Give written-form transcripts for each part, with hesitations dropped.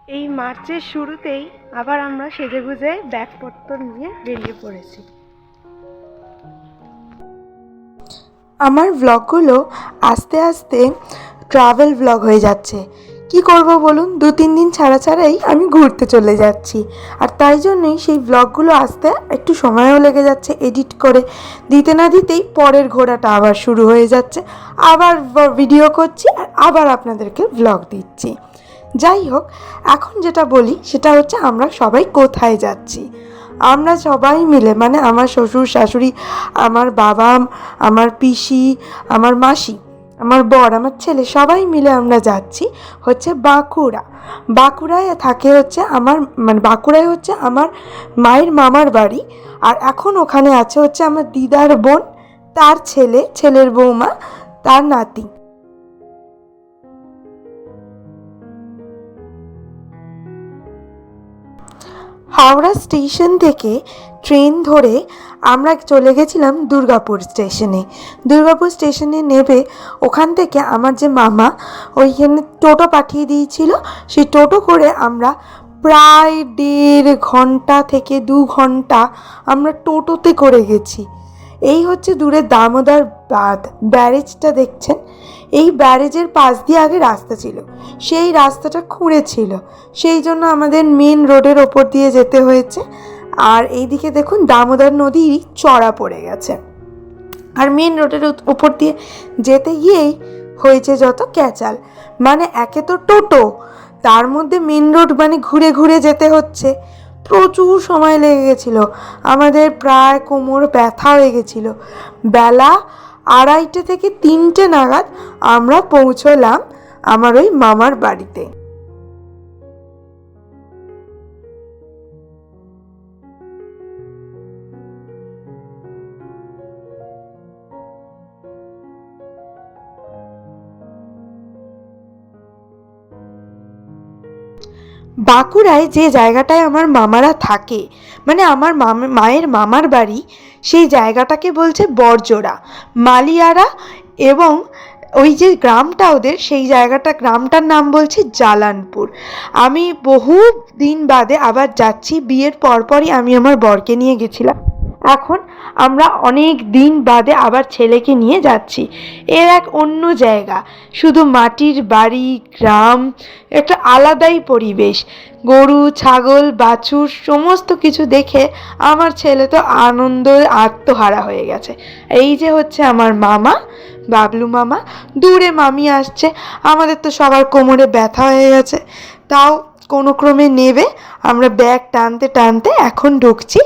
এই মার্চের শুরুতেই আবার আমরা সেজেগুজে ব্যাগপত্র নিয়ে বেরিয়ে পড়েছি। আমার ব্লগগুলো আস্তে আস্তে ট্রাভেল ব্লগ হয়ে যাচ্ছে। কি করব বলুন, 2-3 দিন ছাড়া ছাড়াই আমি ঘুরতে চলে যাচ্ছি, আর তাই জন্যই সেই ব্লগগুলো আসতে একটু সময়ও লেগে যাচ্ছে। এডিট করে দিতে না দিতেই পরের ঘোরাটা আবার শুরু হয়ে যাচ্ছে, আবার ভিডিও করছি আর আবার আপনাদেরকে ব্লগ দিচ্ছি। যাই হোক, এখন যেটা বলি সেটা হচ্ছে আমরা সবাই কোথায় যাচ্ছি। আমরা সবাই মিলে, মানে আমার শ্বশুর শাশুড়ি, আমার বাবা, আমার পিসি, আমার মাসি, আমার বর, আমার ছেলে, সবাই মিলে আমরা যাচ্ছি হচ্ছে বাঁকুড়া। বাঁকুড়ায় থাকে হচ্ছে আমার, মানে বাঁকুড়ায় হচ্ছে আমার মায়ের মামার বাড়ি। আর এখন ওখানে আছে হচ্ছে আমার দিদার বোন, তার ছেলে, ছেলের বৌমা, তার নাতি। হাওড়া স্টেশন থেকে ট্রেন ধরে আমরা চলে গেছিলাম দুর্গাপুর স্টেশনে। দুর্গাপুর স্টেশনে নেবে ওখান থেকে আমার যে মামা ওইখানে টোটো পাঠিয়ে দিয়েছিল, সেই টোটো করে আমরা প্রায় 1.5 ঘন্টা থেকে 2 ঘন্টা আমরা টোটোতে করে গেছি। এই হচ্ছে দূরে দামোদর বাঁধ, ব্যারেজটা দেখছেন। এই ব্যারেজের পাশ দিয়ে আগে রাস্তা ছিল, সেই রাস্তাটা খুঁড়ে ছিল, সেই জন্য আমাদের মেন রোডের ওপর দিয়ে যেতে হয়েছে। আর এইদিকে দেখুন দামোদর নদী চড়া পড়ে গেছে, আর মেন রোডের ওপর দিয়ে যেতে গিয়েই হয়েছে যত ক্যাচাল। মানে একে তো টোটো, তার মধ্যে মেন রোড, মানে ঘুরে ঘুরে যেতে হচ্ছে। প্রচুর সময় লেগে গেছিলো আমাদের, প্রায় কোমর ব্যথা হয়ে গেছিলো। বেলা 2:30 থেকে 3টে নাগাদ আমরা পৌঁছলাম আমার ওই মামার বাড়িতে। বাঁকুড়ায় যে জায়গাটায় আমার মামারা থাকে, মানে আমার মায়ের মামার বাড়ি, সেই জায়গাটাকে বলছে বড়জোড়া, মালিয়ারা। এবং ওই যে গ্রামটা ওদের, সেই জায়গাটা, গ্রামটার নাম বলছে জালানপুর। আমি বহু দিন বাদে আবার যাচ্ছি, বিয়ের পরপরই আমি আমার বরকে নিয়ে গেছিলাম, এখন আমরা অনেক দিন বাদে আবার ছেলেকে নিয়ে যাচ্ছি। এর এক অন্য জায়গা, শুধু মাটির বাড়ি, গ্রাম, একটা আলাদাই পরিবেশ। গরু, ছাগল, বাছুর সমস্ত কিছু দেখে আমার ছেলে তো আনন্দ আত্মহারা হয়ে গেছে। এই যে হচ্ছে আমার মামা, বাবলু মামা, দূরে মামি আসছে। আমাদের তো সবার কোমরে ব্যথা হয়ে গেছে, তাও কোনো ক্রমে নেবে আমরা ব্যাগ টানতে টানতে এখন ঢুকছি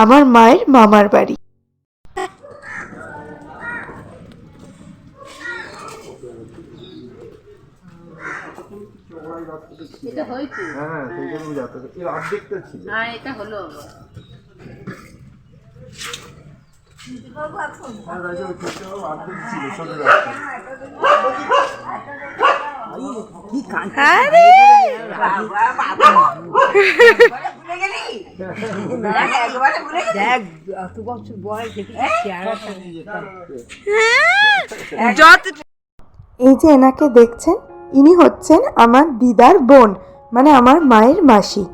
আমার মায়ের মামার বাড়ি। এটা হয়েছে, হ্যাঁ সেইখানেই যাতে এর অর্ধেকটা ছিল। হ্যাঁ এটা হলো। এই যে এনাকে দেখছেন, ইনি হচ্ছেন আমার দিদার বোন, মানে আমার মায়ের মাসি।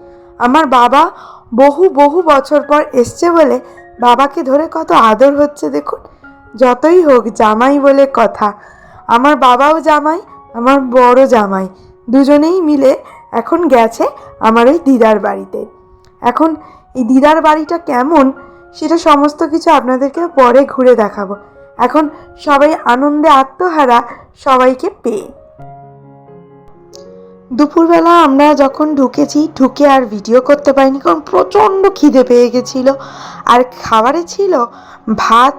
আমার বাবা বহু বহু বছর পর এসছে বলে বাবাকে ধরে কত আদর হচ্ছে দেখুন। যতই হোক জামাই বলে কথা, আমার বাবাও জামাই, আমার বড় জামাই, দুজনেই মিলে এখন গেছে আমার ওই দিদার বাড়িতে। এখন এই দিদার বাড়িটা কেমন সেটা সমস্ত কিছু আপনাদেরকে পরে ঘুরে দেখাবো। এখন সবাই আনন্দে আত্মহারা সবাইকে পেয়ে। দুপুরবেলা আমরা যখন ঢুকে আর ভিডিও করতে পারিনি, কারণ প্রচণ্ড খিদে পেয়ে গেছিলো। আর খাবারে ছিল ভাত,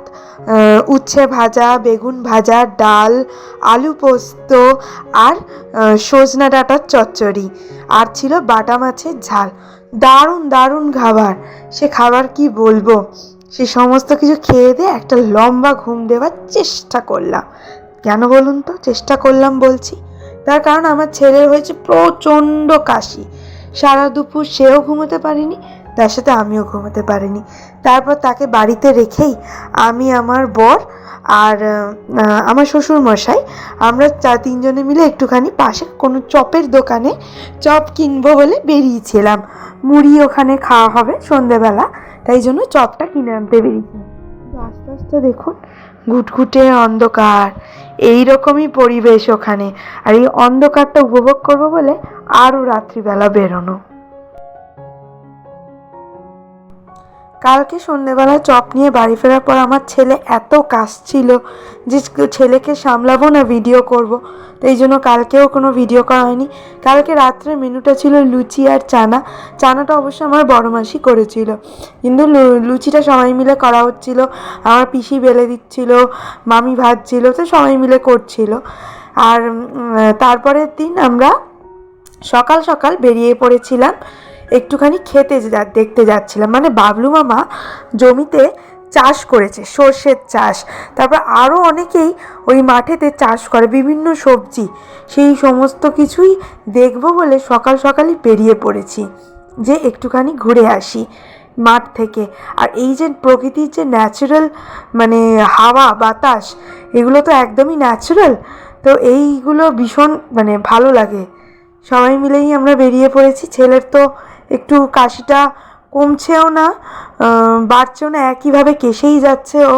উচ্ছে ভাজা, বেগুন ভাজা, ডাল, আলু পোস্ত, আর সজনা ডাঁটার চচ্চড়ি, আর ছিল বাটা মাছের ঝাল। দারুণ দারুণ খাবার, সে খাবার কি বলবো। সে সমস্ত কিছু খেয়ে দিয়ে একটা লম্বা ঘুম দেওয়ার চেষ্টা করলাম। কেন বলুন তো চেষ্টা করলাম বলছি? তার কারণ আমার ছেলের হয়েছে প্রচণ্ড কাশি, সারা দুপুর সেও ঘুমোতে পারিনি, তার সাথে আমিও ঘুমোতে পারিনি। তারপর তাকে বাড়িতে রেখেই আমি, আমার বর আর আমার শ্বশুর মশাই, আমরা তিনজনে মিলে একটুখানি পাশে কোনো চপের দোকানে চপ কিনবো বলে বেরিয়েছিলাম। মুড়ি ওখানে খাওয়া হবে সন্ধেবেলা, তাই জন্য চপটা কিনে আনতে বেরিয়েছিলাম। আস্তে আস্তে দেখুন ঘুটঘুটে অন্ধকার, এইরকমই পরিবেশ ওখানে। আর এই অন্ধকারটা উপভোগ করবো বলে আরও রাত্রিবেলা বেরোনো। কালকে সন্ধ্যেবেলা চপ নিয়ে বাড়ি ফেরার পর আমার ছেলে এত কাশছিল যে ছেলেকে সামলাবো না ভিডিও করব, তো এই জন্য কালকেও কোনো ভিডিও করা হয়নি। কালকে রাত্রে মেনুটা ছিল লুচি আর চানাটা অবশ্য আমার বড় মাসি করেছিল, কিন্তু লুচিটা সবাই মিলে করা হচ্ছিল। আমার পিসি বেলে দিচ্ছিল, মামি ভাজছিল, তো সবাই মিলে করছিল। আর তারপরের দিন আমরা সকাল সকাল বেরিয়ে পড়েছিলাম একটুখানি দেখতে যাচ্ছিলাম। মানে বাবলু মামা জমিতে চাষ করেছে, সর্ষের চাষ। তারপর আরও অনেকেই ওই মাঠেতে চাষ করে বিভিন্ন সবজি, সেই সমস্ত কিছুই দেখবো বলে সকাল সকালই বেরিয়ে পড়েছি যে একটুখানি ঘুরে আসি মাঠ থেকে। আর এই যে প্রকৃতির যে ন্যাচারাল মানে হাওয়া বাতাস, এগুলো তো একদমই ন্যাচারাল, তো এইগুলো ভীষণ মানে ভালো লাগে। সবাই মিলেই আমরা বেরিয়ে পড়েছি। ছেলের তো একটু কাশিটা কমছেও না, বাড়ছেও না, একইভাবে কেসেই যাচ্ছে ও।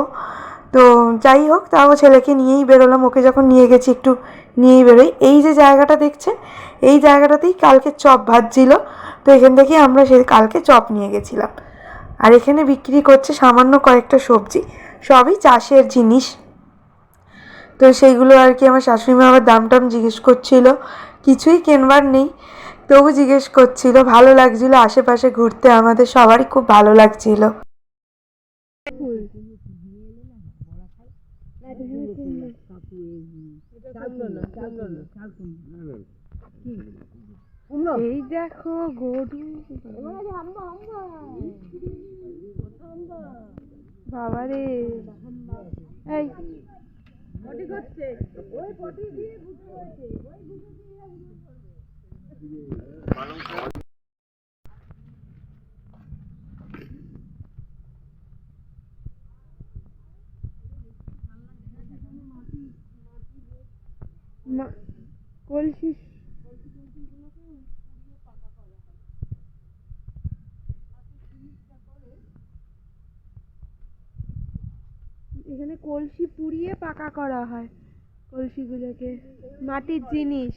তো যাই হোক, তাও ছেলেকে নিয়েই বেরোলাম। ওকে যখন নিয়ে গেছি একটু নিয়েই বেরোই। এই যে জায়গাটা দেখছেন, এই জায়গাটাতেই কালকে চপ ভাজছিল, তো এখান থেকে আমরা কালকে চপ নিয়ে গেছিলাম। আর এখানে বিক্রি করছে সামান্য কয়েকটা সবজি, সবই চাষের জিনিস। তো সেইগুলো আর কি আমার শাশুড়িমা আবার দাম টাম জিজ্ঞেস করছিল, কিছুই কেনবার নেই তবু জিজ্ঞেস করছিল। ভালো লাগছিল আশেপাশে ঘুরতে, আমাদের সবারই খুব ভালো লাগছিল। এই দেখো গরু, বাবারে এই কলসি এখানে কলসি পুড়িয়ে পাকা করা হয়, কলসিগুলোকে মাটির জিনিস।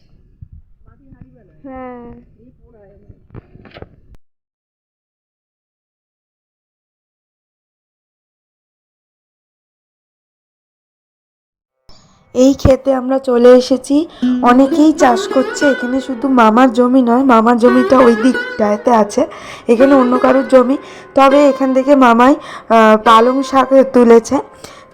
হ্যাঁ এই ক্ষেতে আমরা চলে এসেছি। অনেকেই চাষ করছে এখানে, শুধু মামার জমি নয়, মামার জমিটা ওই দিকটাতে আছে, এখানে অন্য কারোর জমি। তবে এখান থেকে মামাই পালং শাক তুলেছে।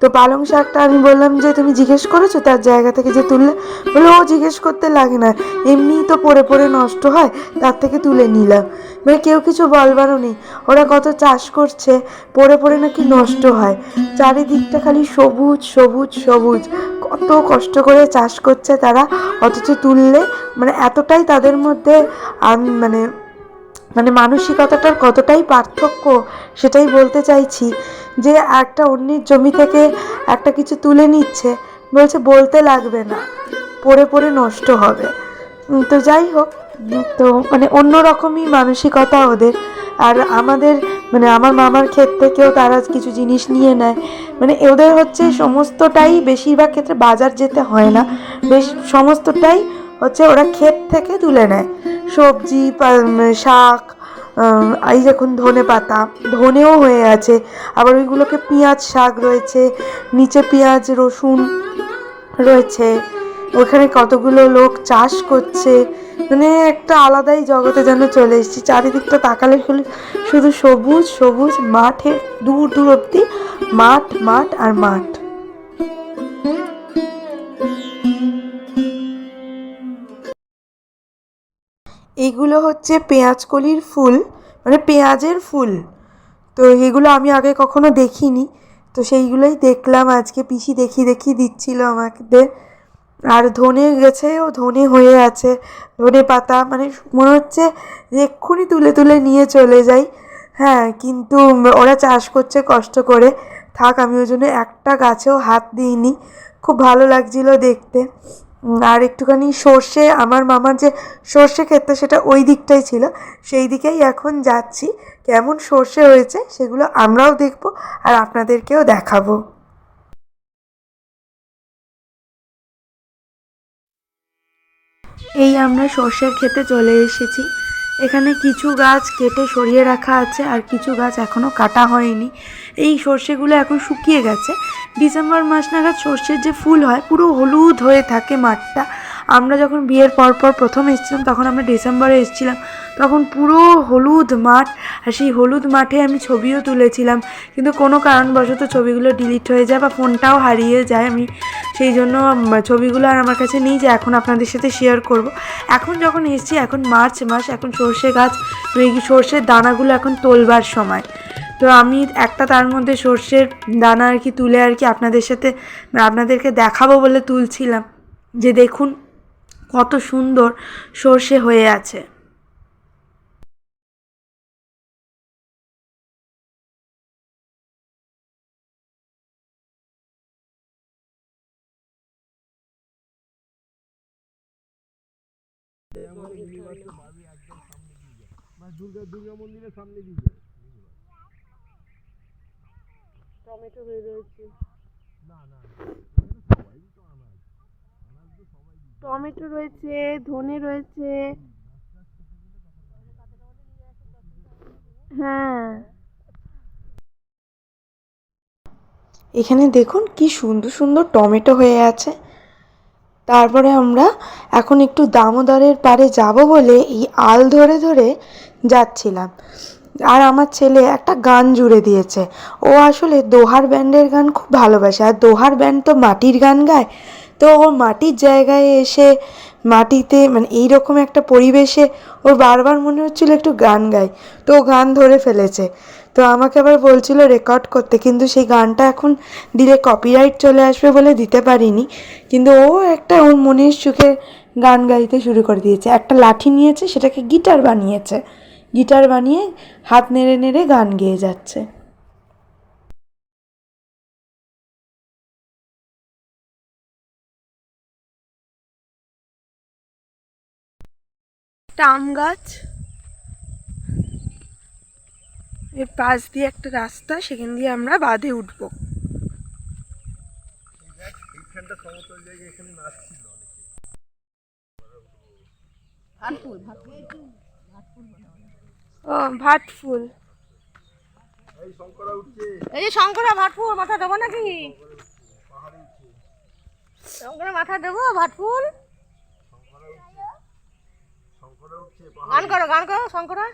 তো পালং শাকটা আমি বললাম যে তুমি জিজ্ঞেস করেছো তার জায়গা থেকে যে তুললে? বলে ও জিজ্ঞেস করতে লাগে না, এমনিই তো পড়ে পড়ে নষ্ট হয়, তার থেকে তুলে নিলাম। মানে কেউ কিছু বলবারও নেই, ওরা কত চাষ করছে, পড়ে পড়ে নাকি নষ্ট হয়। চারিদিকটা খালি সবুজ সবুজ সবুজ, কত কষ্ট করে চাষ করছে তারা, অথচ তুললে মানে এতটাই তাদের মধ্যে মানে মানে মানসিকতাটার কতটাই পার্থক্য সেটাই বলতে চাইছি। যে একটা অন্যের জমি থেকে একটা কিছু তুলে নিচ্ছে, বলছে বলতে লাগবে না, পড়ে পড়ে নষ্ট হবে। তো যাই হোক, তো মানে অন্যরকমই মানসিকতা ওদের। আর আমাদের মানে আমার মামার ক্ষেত থেকেও তারা কিছু জিনিস নিয়ে নেয়। মানে ওদের হচ্ছে সমস্তটাই, বেশিরভাগ ক্ষেত্রে বাজার যেতে হয় না, সমস্তটাই হচ্ছে ওরা ক্ষেত থেকে তুলে নেয়। সবজি, শাক, এই দেখুন ধনে পাতা, ধনেও হয়ে আছে, আবার ওইগুলোকে পেঁয়াজ শাক রয়েছে, নিচে পেঁয়াজ রসুন রয়েছে। ওখানে কতগুলো লোক চাষ করছে, মানে একটা আলাদাই জগতে যেন চলে এসেছি। চারিদিকটা তাকালে শুধু সবুজ সবুজ, মাঠে দূর দূর অব্দি মাঠ মাঠ আর মাঠ। এইগুলো হচ্ছে পেঁয়াজকলির ফুল, মানে পেঁয়াজের ফুল। তো এগুলো আমি আগে কখনো দেখিনি, তো সেইগুলোই দেখলাম আজকে, পিসি দেখিয়ে দিচ্ছিল আমাদের। আর ধনে গেছেও, ধনে হয়ে আছে, ধনে পাতা, মানে মনে হচ্ছে যে এক্ষুনি তুলে তুলে নিয়ে চলে যাই। হ্যাঁ, কিন্তু ওরা চাষ করছে কষ্ট করে, থাক, আমি ওই জন্য একটা গাছেও হাত দিইনি। খুব ভালো লাগছিল দেখতে। আর একটুখানি সর্ষে, আমার মামার যে সর্ষে ক্ষেতটা সেটা ওই দিকটাই ছিল, সেই দিকেই এখন যাচ্ছি। কেমন সর্ষে হয়েছে সেগুলো আমরাও দেখবো আর আপনাদেরকেও দেখাবো। এই আমরা সর্ষের ক্ষেতে চলে এসেছি। এখানে কিছু গাছ কেটে সরিয়ে রাখা আছে আর কিছু গাছ এখনও কাটা হয়নি। এই সর্ষেগুলো এখন শুকিয়ে গেছে। ডিসেম্বর মাস নাগাদ সর্ষের যে ফুল হয় পুরো হলুদ হয়ে থাকে মাঠটা। আমরা যখন বিয়ের পরপর প্রথম এসেছিলাম তখন আমরা ডিসেম্বরে এসেছিলাম, তখন পুরো হলুদ মাঠ। আর সেই হলুদ মাঠে আমি ছবিও তুলেছিলাম, কিন্তু কোনো কারণবশত ছবিগুলো ডিলিট হয়ে যায় বা ফোনটাও হারিয়ে যায়। আমি সেই জন্য ছবিগুলো আর আমার কাছে নেই যে এখন আপনাদের সাথে শেয়ার করব। এখন যখন এসেছি, এখন মার্চ মাস, এখন সর্ষে গাছ, সর্ষের দানাগুলো এখন তোলবার সময়। তো আমি একটা তার মধ্যে সর্ষের দানা আর কি তুলে আর কি আপনাদেরকে দেখাবো বলে তুলছিলাম, যে দেখুন কত সুন্দর সর্ষে হয়ে আছে। দুর্গা মন্দিরের সামনে দিয়ে টমেটো হয়ে রয়েছে, টমেটো রয়েছে, ধনে রয়েছে। হ্যাঁ, এখানে দেখুন কি সুন্দর সুন্দর টমেটো হয়ে আছে। তারপরে আমরা এখন একটু দামোদরের পাড়ে যাব বলে এই আল ধরে ধরে যাচ্ছিলাম। আর আমার ছেলে একটা গান জুড়ে দিয়েছে। ও আসলে দোহার ব্যান্ডের গান খুব ভালোবাসে, আর দোহার ব্যান্ড তো মাটির গান গায়। তো ও মাটির জায়গায় এসে, মাটিতে মানে এইরকম একটা পরিবেশে ওর বারবার মনে হচ্ছিল একটু গান গায়, তো ও গান ধরে ফেলেছে। তো আমাকে আবার বলছিল রেকর্ড করতে, কিন্তু সেই গানটা এখন দিলে কপিরাইট চলে আসবে বলে দিতে পারিনি। কিন্তু ও একটা ওর মনের সুখে গান গাইতে শুরু করে দিয়েছে। একটা লাঠি নিয়েছে, সেটাকে গিটার বানিয়েছে, গিটার বানিয়ে হাত নেড়ে নেড়ে গান গেয়ে যাচ্ছে। একটা আম গাছ, এর পাশ দিয়ে একটা রাস্তা, সেখান দিয়ে আমরা বাঁধে উঠবো। এইখানটা সমতল জায়গায়, এখানে নাচ ছিল ও ভাট ফুল, এই শঙ্করা উঠছে। এই যে শঙ্করা ভাটফুল মাথা দেবো নাকি? শঙ্করা মাথা দেবো ভাটফুল? গান করো শঙ্করা।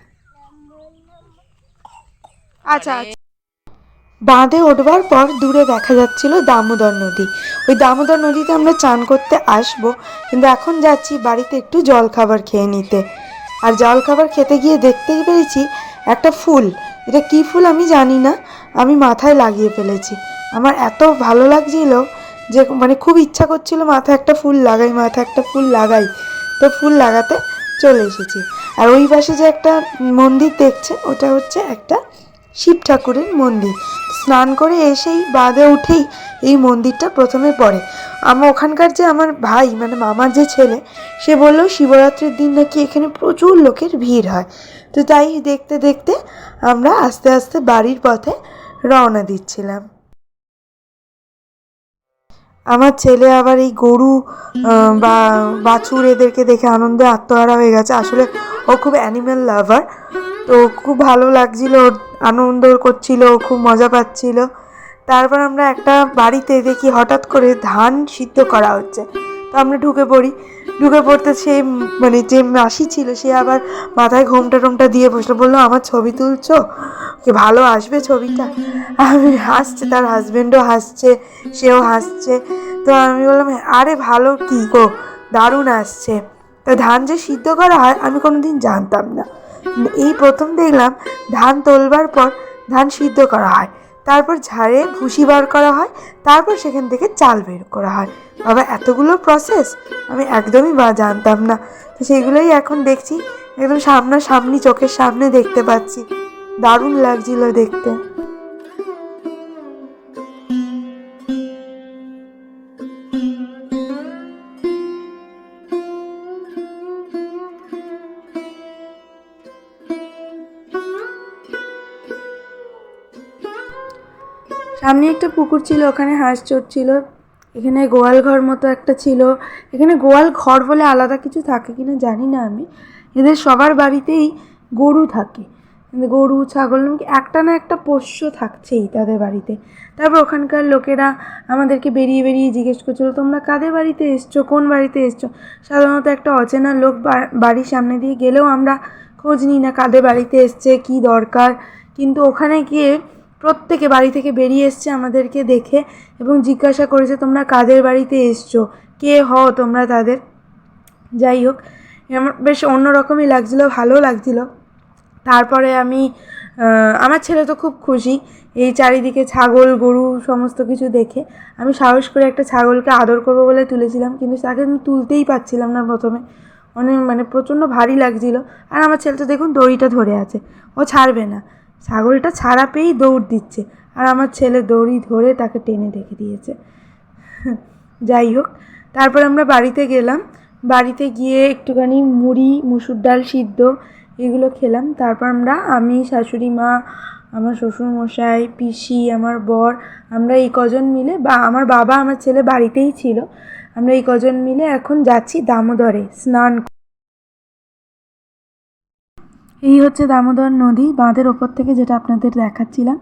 আচ্ছা। বাঁধে উঠবার পর দূরে দেখা যাচ্ছিল দামোদর নদী। ওই দামোদর নদীতে আমরা চান করতে আসবো, কিন্তু এখন যাচ্ছি বাড়িতে একটু জল খাবার খেয়ে নিতে। আর জল খাবার খেতে গিয়ে দেখতেই পেরেছি একটা ফুল। এটা কী ফুল আমি জানি না, আমি মাথায় লাগিয়ে ফেলেছি। আমার এত ভালো লাগছিল যে মানে খুব ইচ্ছা করছিল মাথায় একটা ফুল লাগাই। তো ফুল লাগাতে চলে এসেছি। আর ওই পাশে যে একটা মন্দির দেখছে, ওটা হচ্ছে একটা শিব ঠাকুরের মন্দির। স্নান করে এসেই বাঁধে উঠেই এই মন্দিরটা প্রথমে পড়ে। ওখানকার যে আমার ভাই মানে মামার যে ছেলে, সে বললো শিবরাত্রির দিন নাকি এখানে প্রচুর লোকের ভিড় হয়। তো তাই দেখতে দেখতে আমরা আস্তে আস্তে বাড়ির পথে রওনা দিচ্ছিলাম। আমার ছেলে আবার এই গরু বা বাছুর এদেরকে দেখে আনন্দে আত্মহারা হয়ে গেছে। আসলে ও খুব অ্যানিম্যাল লাভার, তো খুব ভালো লাগছিল, ওর আনন্দ করছিল, ও খুব মজা পাচ্ছিল। তারপর আমরা একটা বাড়িতে দেখি হঠাৎ করে ধান সিদ্ধ করা হচ্ছে। তো আমরা ঢুকে পড়তে সে মানে যে মাসি ছিল সে আবার মাথায় ঘোমটা দিয়ে বসলো, বললো আমার ছবি তুলছো, কি ভালো আসবে ছবিটা। আমি হাসছে, তার হাজব্যান্ডও হাসছে, সেও হাসছে। তো আমি বললাম আরে ভালো কি গো, দারুণ আসছে। তা ধান যে সিদ্ধ করা হয় আমি কোনোদিন জানতাম না, এই প্রথম দেখলাম ধান তোলবার পর ধান সিদ্ধ করা হয়, তারপর ঝাড়ে ভুসি বার করা হয়, তারপর সেখান থেকে চাল বের করা হয়। বাবা এতগুলো প্রসেস আমি একদমই জানতাম না। তো সেগুলোই এখন দেখছি, একদম সামনাসামনি চোখের সামনে দেখতে পাচ্ছি। দারুণ লাগছিল দেখতে। সামনে একটা পুকুর ছিল, ওখানে হাঁস চড়ছিল। এখানে গোয়াল ঘর মতো একটা ছিল। এখানে গোয়াল ঘর বলে আলাদা কিছু থাকে কিনা জানি না আমি। এদের সবার বাড়িতেই গরু থাকে, গরু ছাগল একটা না একটা পোষ্য থাকছেই তাদের বাড়িতে। তারপর ওখানকার লোকেরা আমাদেরকে বেরিয়ে বেরিয়ে জিজ্ঞেস করছিল, তোমরা কাদের বাড়িতে এসছো, কোন বাড়িতে এসছো। সাধারণত একটা অচেনা লোক বাড়ির সামনে দিয়ে গেলেও আমরা খোঁজ নিই না কাদের বাড়িতে এসছে, কি দরকার। কিন্তু ওখানে গিয়ে প্রত্যেকে বাড়ি থেকে বেরিয়ে এসছে আমাদেরকে দেখে এবং জিজ্ঞাসা করেছে তোমরা কাদের বাড়িতে এসছো, কে হও তোমরা তাদের। যাই হোক, আমার বেশ অন্যরকমই লাগছিলো, ভালো লাগছিলো। তারপরে আমার ছেলে তো খুব খুশি এই চারিদিকে ছাগল গরু সমস্ত কিছু দেখে। আমি সাহস করে একটা ছাগলকে আদর করবো বলে তুলেছিলাম, কিন্তু তাকে আমি তুলতেই পারছিলাম না প্রথমে, মানে প্রচণ্ড ভারী লাগছিল। আর আমার ছেলে তো দেখুন দড়িটা ধরে আছে, ও ছাড়বে না। ছাগলটা ছাড়া পেয়েই দৌড় দিচ্ছে, আর আমার ছেলে দড়ি ধরে তাকে টেনে রেখে দিয়েছে। যাই হোক, তারপর আমরা বাড়িতে গেলাম। বাড়িতে গিয়ে একটুখানি মুড়ি, মুসুর ডাল সিদ্ধ এগুলো খেলাম। তারপর আমি শাশুড়ি মা, আমার শ্বশুরমশাই, পিসি, আমার বর, আমরা এই কজন মিলে, বা আমার বাবা আমার ছেলে বাড়িতেই ছিল, আমরা এই কজন মিলে এখন যাচ্ছি দামোদরে স্নান। এই হচ্ছে দামোদর নদী, বাঁধের ওপর থেকে যেটা আপনাদের দেখাচ্ছিলাম।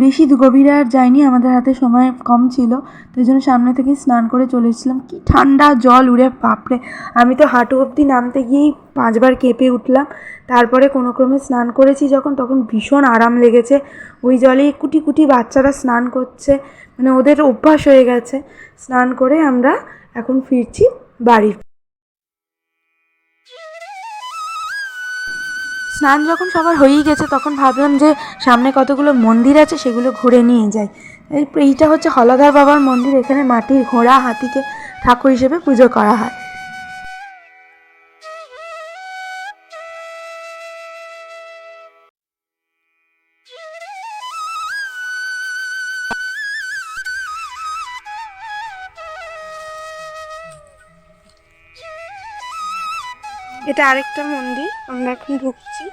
বেশি গভীরে আর যাইনি, আমাদের হাতে সময় কম ছিল, তাই জন্য সামনে থেকে স্নান করে চলে এসেছিলাম। কি ঠান্ডা জল, উড়ে বাপরে, আমি তো হাঁটু অবধি নামতে গিয়েই 5 বার কেঁপে উঠলাম। তারপরে কোনো ক্রমে স্নান করেছি তখন ভীষণ আরাম লেগেছে। ওই জলে কুটি কুটি বাচ্চারা স্নান করছে, মানে ওদের অভ্যাস হয়ে গেছে। স্নান করে আমরা এখন ফিরছি বাড়ি। স্নান যখন সবার হয়েই গেছে তখন ভাবলাম যে সামনে কতগুলো মন্দির আছে সেগুলো ঘুরে নিয়ে যাই। এইটা হচ্ছে হলাদার বাবার মন্দির। এখানে মাটির ঘোড়া, হাতিকে ঠাকুর হিসেবে পুজো করা হয়। এটা আরেকটা মন্দির, আমরা এখন ঢুকছি।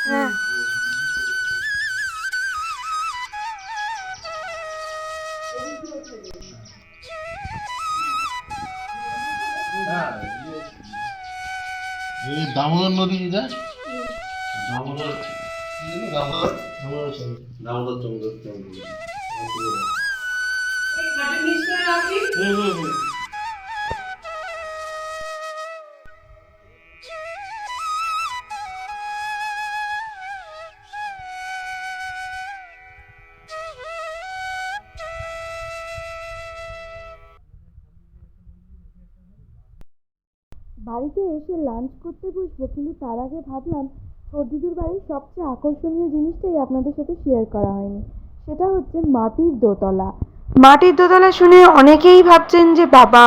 হ্যাঁ, এই দামোদর নদী যেটা, দামোদর দামোদর দামোদর দামোদর বাড়িতে এসে লাঞ্চ করতে বসবো, কিন্তু তার আগে ভাবলাম সর্দিদুর বাড়ির সবচেয়ে আকর্ষণীয় জিনিসটাই আপনাদের সাথে শেয়ার করা হয়নি, সেটা হচ্ছে মাটির দোতলা। মাটির দোতলা শুনে অনেকেই ভাবছেন যে বাবা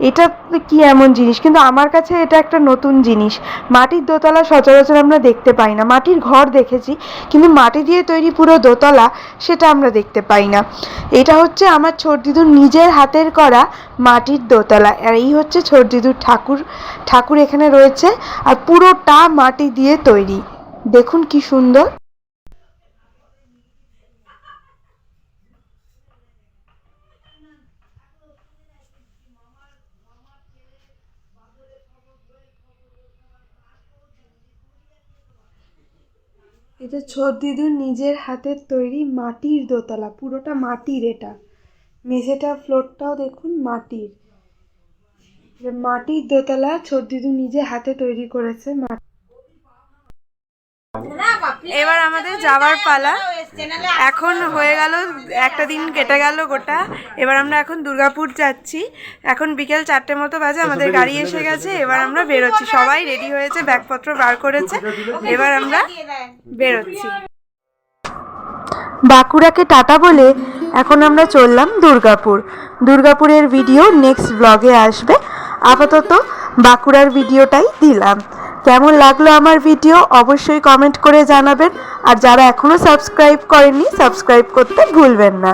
এটা কি এমন জিনিস, কিন্তু আমার কাছে এটা একটা নতুন জিনিস। মাটির দোতলা সচরাচর আমরা দেখতে পাই না। মাটির ঘর দেখেছি, কিন্তু মাটি দিয়ে তৈরি পুরো দোতলা সেটা আমরা দেখতে পাই না। এটা হচ্ছে আমার ছোটদিদুর নিজের হাতের করা মাটির দোতলা। আর এই হচ্ছে ছোটদিদুর ঠাকুর এখানে রয়েছে, আর পুরোটা মাটি দিয়ে তৈরি। দেখুন কি সুন্দর। এটা ছোটদিদুর নিজের হাতের তৈরি মাটির দোতলা, পুরোটা মাটির। এটা মেঝেটা, ফ্লোরটাও দেখুন মাটির। মাটির দোতলা ছোটদিদু নিজে হাতে তৈরি করেছে। এবার আমাদের যাওয়ার পালা। এখন হয়ে গেল, একটা দিন কেটে গেল গোটা। এবার আমরা এখন দুর্গাপুর যাচ্ছি। এখন বিকেল 4টে মতো বাজে, আমাদের গাড়ি এসে গেছে। এবার আমরা বেরোচ্ছি, সবাই রেডি হয়েছে, ব্যাগপত্র বার করেছে, এবার আমরা বেরোচ্ছি। বাঁকুড়াকে টাটা বলে এখন আমরা চললাম দুর্গাপুর। দুর্গাপুরের ভিডিও নেক্সট ব্লগে আসবে। আপাতত বাঁকুড়ার ভিডিওটাই দিলাম। কেমন লাগলো আমার ভিডিও অবশ্যই কমেন্ট করে জানাবেন, আর যারা এখনও সাবস্ক্রাইব করেননি সাবস্ক্রাইব করতে ভুলবেন না।